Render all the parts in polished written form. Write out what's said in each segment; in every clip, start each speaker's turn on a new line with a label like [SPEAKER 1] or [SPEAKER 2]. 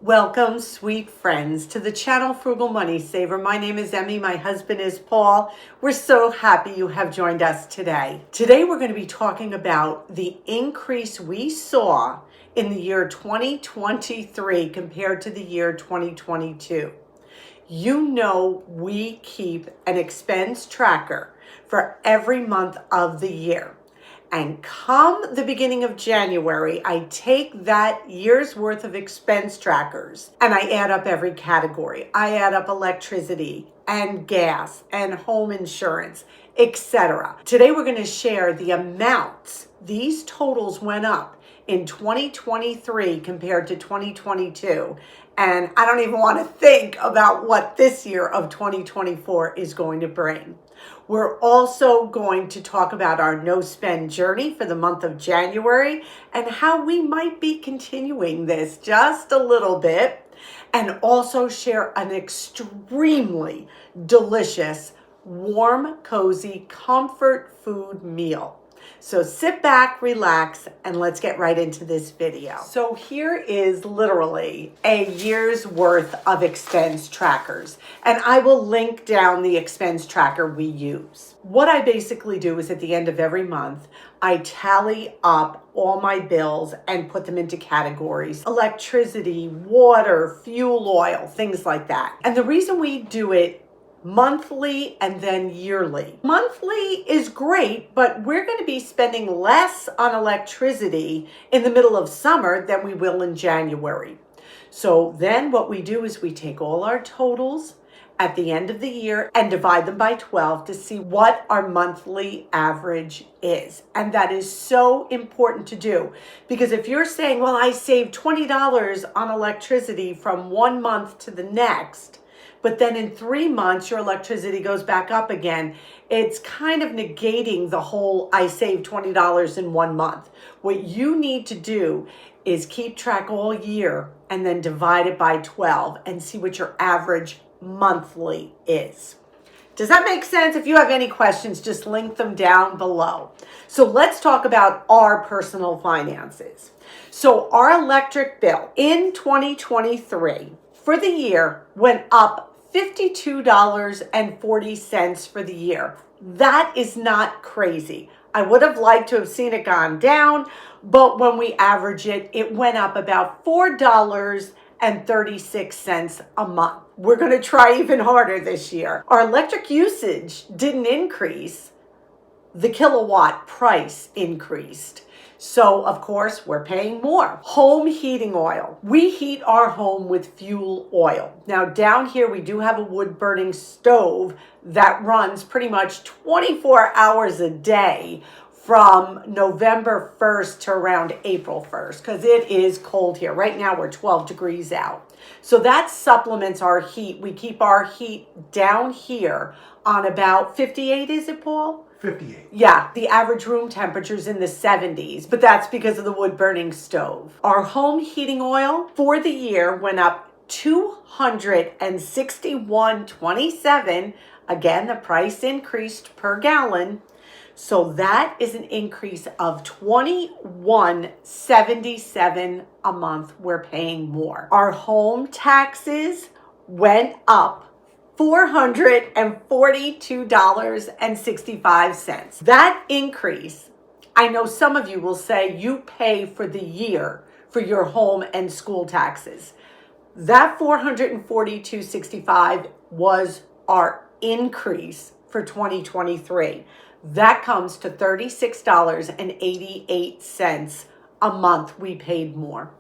[SPEAKER 1] Welcome, sweet friends, to the channel Frugal Money Saver. My name is Emmy. My husband is Paul. We're so happy you have joined us today. Today we're going to be talking about the increase we saw in the year 2023 compared to the year 2022. You know we keep an expense tracker for every month of the year. And come the beginning of January, I take that year's worth of expense trackers and I add up every category. I add up electricity and gas and home insurance, etc. Today we're going to share the amounts these totals went up in 2023 compared to 2022. And I don't even want to think about what this year of 2024 is going to bring. We're also going to talk about our no-spend journey for the month of January and how we might be continuing this just a little bit, and also share an extremely delicious, warm, cozy, comfort food meal. So sit back, relax, and let's get right into this video. So here is literally a year's worth of expense trackers, and I will link down the expense tracker we use. What I basically do is at the end of every month, I tally up all my bills and put them into categories: electricity, water, fuel oil, things like that. And the reason we do it monthly and then yearly. Monthly is great, but we're going to be spending less on electricity in the middle of summer than we will in January. So then what we do is we take all our totals at the end of the year and divide them by 12 to see what our monthly average is. And that is so important to do, because if you're saying, well, I saved $20 on electricity from one month to the next, but then in 3 months, your electricity goes back up again, it's kind of negating the whole I saved $20 in 1 month. What you need to do is keep track all year and then divide it by 12 and see what your average monthly is. Does that make sense? If you have any questions, just link them down below. So let's talk about our personal finances. So our electric bill in 2023 for the year went up $52.40 for the year. That is not crazy. I would have liked to have seen it gone down, but when we average it, it went up about $4.36 a month. We're going to try even harder this year. Our electric usage didn't increase. The kilowatt price increased. So, of course, we're paying more. Home heating oil. We heat our home with fuel oil. Now, down here, we do have a wood-burning stove that runs pretty much 24 hours a day from November 1st to around April 1st, because it is cold here. Right now, we're 12 degrees out. So that supplements our heat. We keep our heat down here on about 58, is it, Paul?
[SPEAKER 2] 58.
[SPEAKER 1] Yeah, the average room temperature is in the 70s, but that's because of the wood-burning stove. Our home heating oil for the year went up $261.27. Again, the price increased per gallon. So that is an increase of $21.77 a month. We're paying more. Our home taxes went up $442.65. That increase, I know some of you will say you pay for the year for your home and school taxes. That $442.65 was our increase for 2023. That comes to $36.88 a month we paid more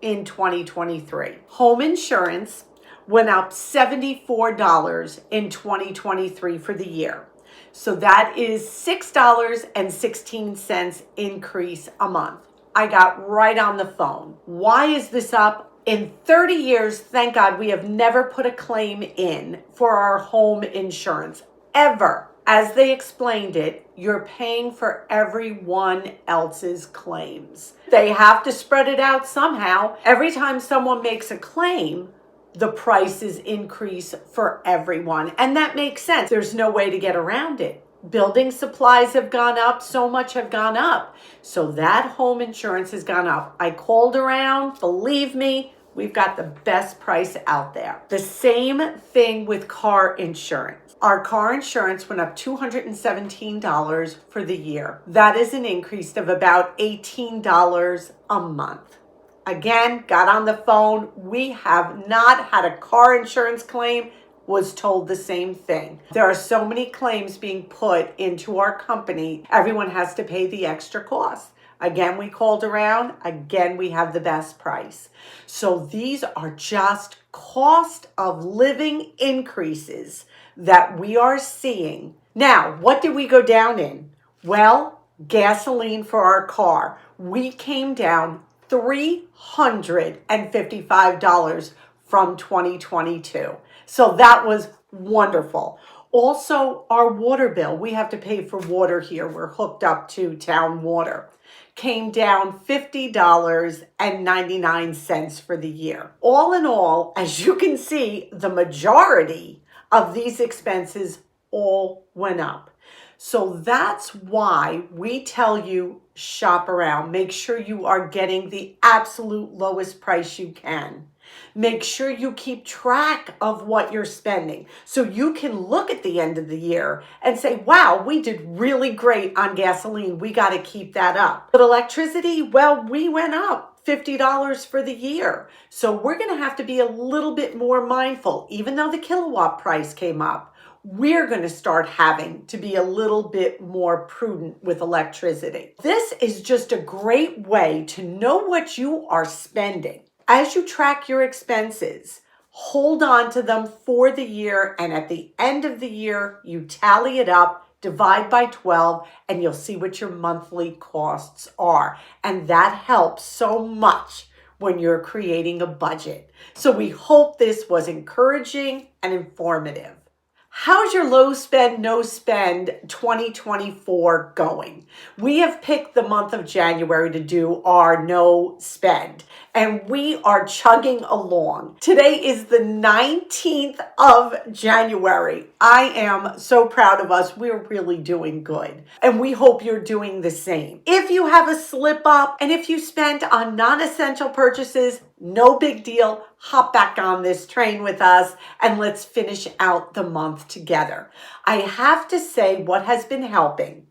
[SPEAKER 1] in 2023. Home insurance went up $74 in 2023 for the year. So that is $6.16 increase a month. I got right on the phone. Why is this up? In 30 years, thank God, we have never put a claim in for our home insurance, ever. As they explained it, you're paying for everyone else's claims. They have to spread it out somehow. Every time someone makes a claim, the prices increase for everyone. And that makes sense. There's no way to get around it. Building supplies have gone up. So much have gone up. So that home insurance has gone up. I called around. Believe me, we've got the best price out there. The same thing with car insurance. Our car insurance went up $217 for the year. That is an increase of about $18 a month. Again, got on the phone. We have not had a car insurance claim. Was told the same thing. There are so many claims being put into our company. Everyone has to pay the extra cost. Again, we called around. Again, we have the best price. So these are just cost of living increases that we are seeing. Now, what did we go down in? Well, gasoline for our car. We came down $355 from 2022. So that was wonderful. Also, our water bill, we have to pay for water here. We're hooked up to town water. Came down $50.99 for the year. All in all, as you can see, the majority of these expenses all went up. So that's why we tell you shop around. Make sure you are getting the absolute lowest price you can. Make sure you keep track of what you're spending so you can look at the end of the year and say, wow, we did really great on gasoline. We got to keep that up. But electricity, well, we went up $50 for the year. So we're going to have to be a little bit more mindful. Even though the kilowatt price came up, we're going to start having to be a little bit more prudent with electricity. This is just a great way to know what you are spending. As you track your expenses, hold on to them for the year, and at the end of the year, you tally it up, divide by 12, and you'll see what your monthly costs are. And that helps so much when you're creating a budget. So we hope this was encouraging and informative. How's your low spend, no spend 2024 going? We have picked the month of January to do our no spend, and we are chugging along. Today is the 19th of January. I am so proud of us. We're really doing good, and we hope you're doing the same. If you have a slip up and if you spent on non-essential purchases, no big deal. Hop back on this train with us and let's finish out the month together. I have to say what has been helping.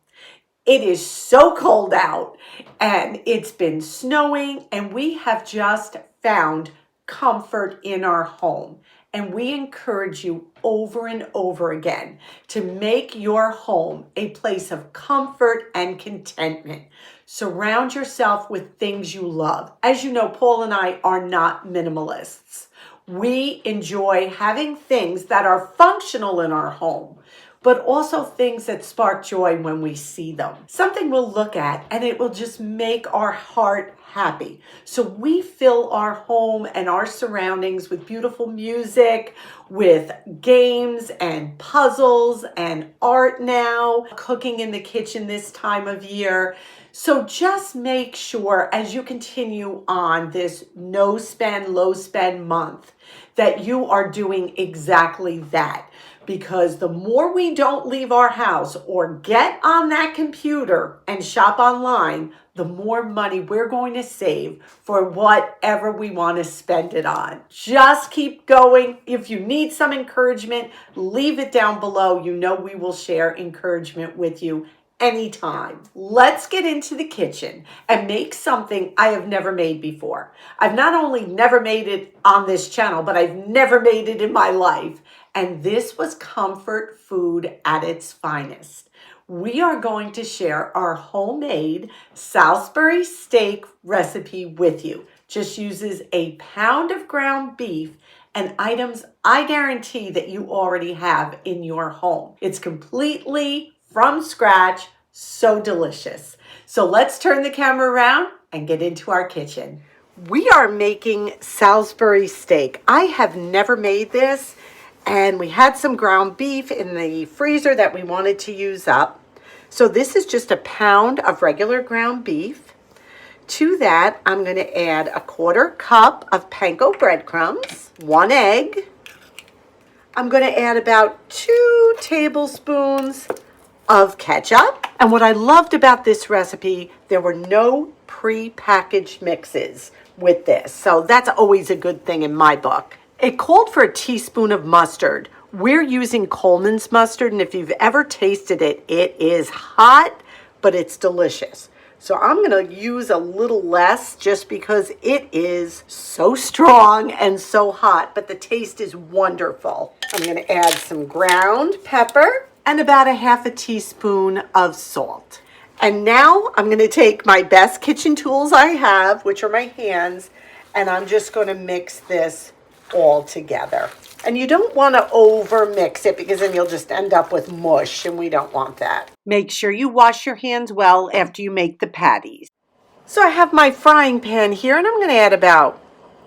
[SPEAKER 1] It is so cold out and it's been snowing, and we have just found comfort in our home. And we encourage you over and over again to make your home a place of comfort and contentment. Surround yourself with things you love. As you know, Paul and I are not minimalists. We enjoy having things that are functional in our home, but also things that spark joy when we see them. Something we'll look at and it will just make our heart happy. So we fill our home and our surroundings with beautiful music, with games and puzzles and art now, cooking in the kitchen this time of year. So just make sure as you continue on this no spend, low spend month that you are doing exactly that. Because the more we don't leave our house or get on that computer and shop online, the more money we're going to save for whatever we want to spend it on. Just keep going. If you need some encouragement, leave it down below. You know we will share encouragement with you anytime. Let's get into the kitchen and make something I have never made before. I've not only never made it on this channel, but I've never made it in my life. And this was comfort food at its finest. We are going to share our homemade Salisbury steak recipe with you. Just uses a pound of ground beef and items I guarantee that you already have in your home. It's completely from scratch, so delicious. So let's turn the camera around and get into our kitchen. We are making Salisbury steak. I have never made this. And we had some ground beef in the freezer that we wanted to use up. So this is just a pound of regular ground beef. To that, I'm going to add a 1/4 cup of panko breadcrumbs, 1 egg. I'm going to add about 2 tablespoons of ketchup. And what I loved about this recipe, there were no pre-packaged mixes. with this. So that's always a good thing in my book. It called for a teaspoon of mustard. We're using Coleman's mustard, and if you've ever tasted it, it is hot, but it's delicious. So I'm going to use a little less just because it is so strong and so hot, but the taste is wonderful. I'm going to add some ground pepper and about a half a teaspoon of salt. And now I'm going to take my best kitchen tools I have, which are my hands, and I'm just going to mix this all together. And you don't want to over mix it because then you'll just end up with mush, and we don't want that. Make sure you wash your hands well after you make the patties. So I have my frying pan here, and I'm going to add about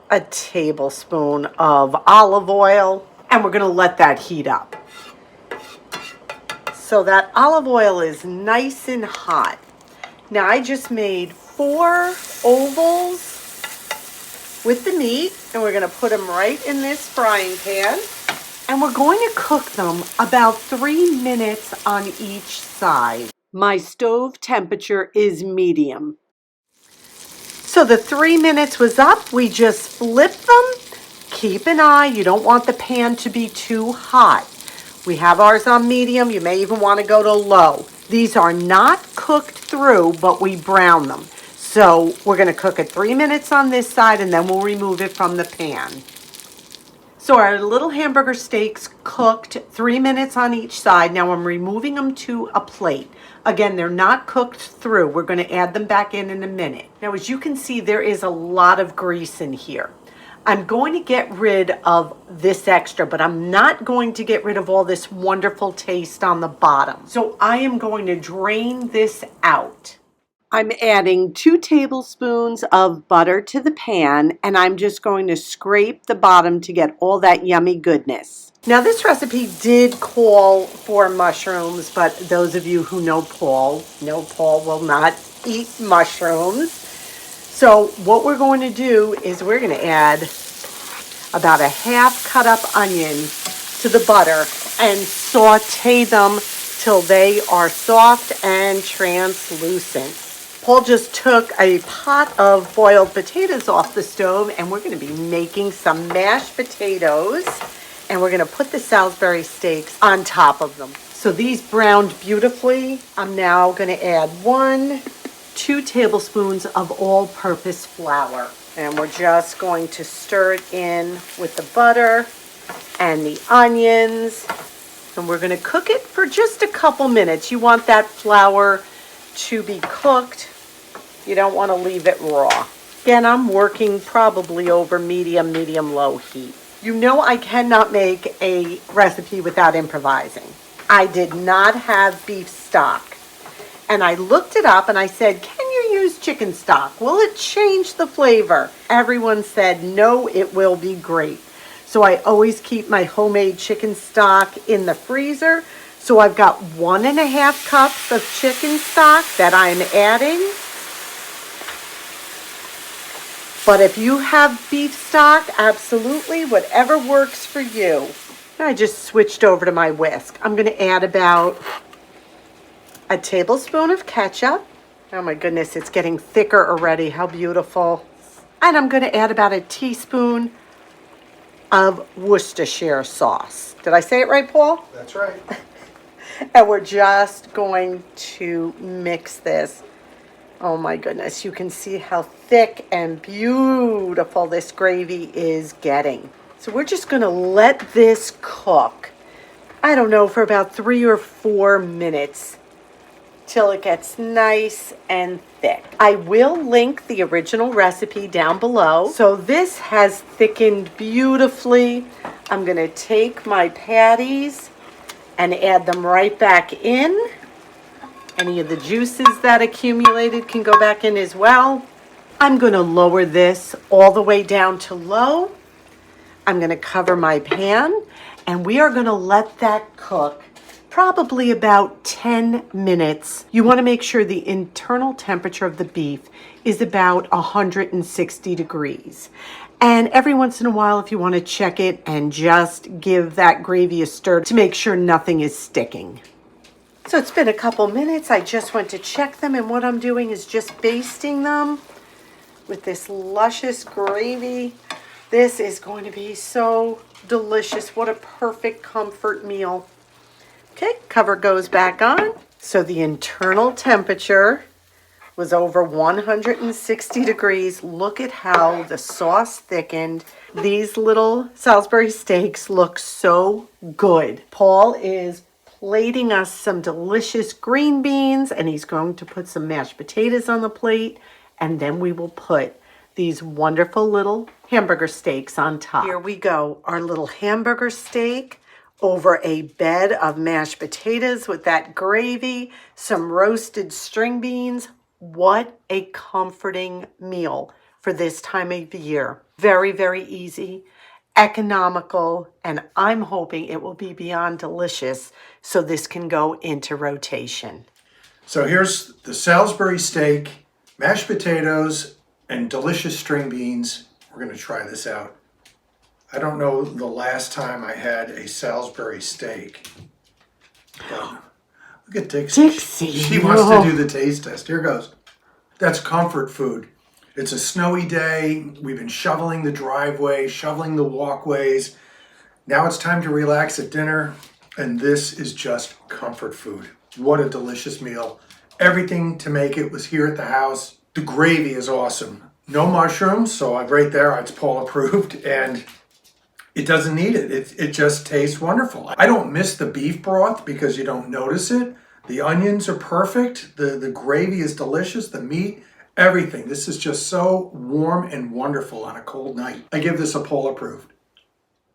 [SPEAKER 1] a tablespoon of olive oil, and we're going to let that heat up. So that olive oil is nice and hot. Now I just made 4 ovals with the meat, and we're going to put them right in this frying pan, and we're going to cook them about 3 minutes on each side. My stove temperature is medium. So the 3 minutes was up. We just flip them. Keep an eye. You don't want the pan to be too hot. We have ours on medium. You may even want to go to low. These are not cooked through, but we brown them. So we're going to cook it 3 minutes on this side, and then we'll remove it from the pan. So our little hamburger steaks cooked 3 minutes on each side. Now I'm removing them to a plate. Again, they're not cooked through. We're going to add them back in a minute. Now, as you can see, there is a lot of grease in here. I'm going to get rid of this extra, but I'm not going to get rid of all this wonderful taste on the bottom. So I am going to drain this out. I'm adding 2 tablespoons of butter to the pan, and I'm just going to scrape the bottom to get all that yummy goodness. Now, this recipe did call for mushrooms, but those of you who know Paul will not eat mushrooms. So what we're going to do is we're going to add about a half cut up onion to the butter and saute them till they are soft and translucent. Paul just took a pot of boiled potatoes off the stove, and we're going to be making some mashed potatoes, and we're going to put the Salisbury steaks on top of them. So these browned beautifully. I'm now going to add 2 tablespoons of all-purpose flour, and we're just going to stir it in with the butter and the onions, and we're going to cook it for just a couple minutes. You want that flour to be cooked. You don't want to leave it raw. Again, I'm working probably over medium-low heat. You know I cannot make a recipe without improvising. I did not have beef stock. And I looked it up and I said, can you use chicken stock? Will it change the flavor? Everyone said, no, it will be great. So I always keep my homemade chicken stock in the freezer. So I've got 1.5 cups of chicken stock that I'm adding. But if you have beef stock, absolutely, whatever works for you. I just switched over to my whisk. I'm going to add about a tablespoon of ketchup. Oh my goodness, it's getting thicker already. How beautiful. And I'm going to add about a teaspoon of Worcestershire sauce. Did I say it right, Paul?
[SPEAKER 2] That's right.
[SPEAKER 1] And we're just going to mix this. Oh my goodness, you can see how thick and beautiful this gravy is getting. So we're just going to let this cook, I don't know, for about 3 or 4 minutes till it gets nice and thick. I will link the original recipe down below. So this has thickened beautifully. I'm going to take my patties and add them right back in. Any of the juices that accumulated can go back in as well. I'm going to lower this all the way down to low. I'm going to cover my pan, and we are going to let that cook probably about 10 minutes. You want to make sure the internal temperature of the beef is about 160 degrees. And every once in a while, if you want to check it and just give that gravy a stir to make sure nothing is sticking. So it's been a couple minutes. I just went to check them, and what I'm doing is just basting them with this luscious gravy. This is going to be so delicious. What a perfect comfort meal. Okay, cover goes back on. So the internal temperature was over 160 degrees. Look at how the sauce thickened. These little Salisbury steaks look so good. Paul is plating us some delicious green beans, and he's going to put some mashed potatoes on the plate, and then we will put these wonderful little hamburger steaks on top. Here we go, our little hamburger steak over a bed of mashed potatoes with that gravy, some roasted string beans. What a comforting meal for this time of the year. Very, very easy, economical, and I'm hoping it will be beyond delicious so this can go into rotation.
[SPEAKER 2] So here's the Salisbury steak, mashed potatoes, and delicious string beans. We're going to try this out. I don't know the last time I had a Salisbury steak. But look at Dixie. She wants to do the taste test. Here goes. That's comfort food. It's a snowy day. We've been shoveling the driveway, shoveling the walkways. Now it's time to relax at dinner, and this is just comfort food. What a delicious meal. Everything to make it was here at the house. The gravy is awesome. No mushrooms, so right there, it's Paul approved, and it doesn't need it. It just tastes wonderful. I don't miss the beef broth because you don't notice it. The onions are perfect. The gravy is delicious. The meat, everything. This is just so warm and wonderful on a cold night. I give this a Paul approved.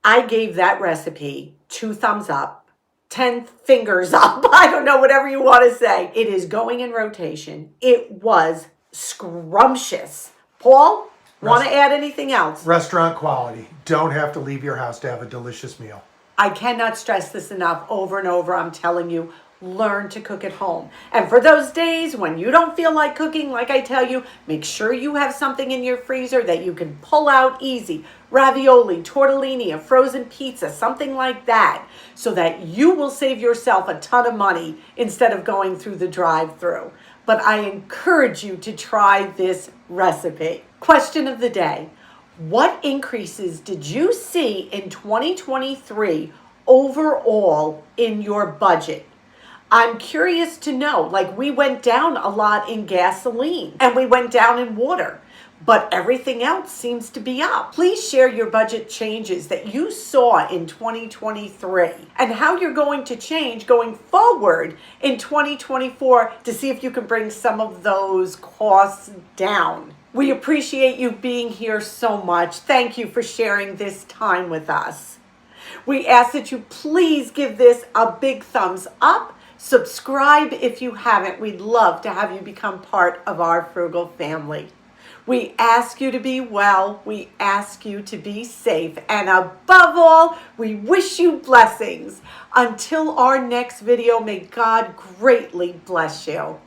[SPEAKER 1] I gave that recipe 2 thumbs up, 10 fingers up. I don't know, whatever you want to say. It is going in rotation. It was scrumptious. Paul? Want to add anything else?
[SPEAKER 2] Restaurant quality. Don't have to leave your house to have a delicious meal.
[SPEAKER 1] I cannot stress this enough over and over. I'm telling you, learn to cook at home. And for those days when you don't feel like cooking, like I tell you, make sure you have something in your freezer that you can pull out easy. Ravioli, tortellini, a frozen pizza, something like that, so that you will save yourself a ton of money instead of going through the drive-thru. But I encourage you to try this recipe. Question of the day. What increases did you see in 2023 overall in your budget? I'm curious to know, like we went down a lot in gasoline and we went down in water, but everything else seems to be up. Please share your budget changes that you saw in 2023 and how you're going to change going forward in 2024 to see if you can bring some of those costs down. We appreciate you being here so much. Thank you for sharing this time with us. We ask that you please give this a big thumbs up. Subscribe if you haven't. We'd love to have you become part of our Frugal family. We ask you to be well. We ask you to be safe. And above all, we wish you blessings. Until our next video, may God greatly bless you.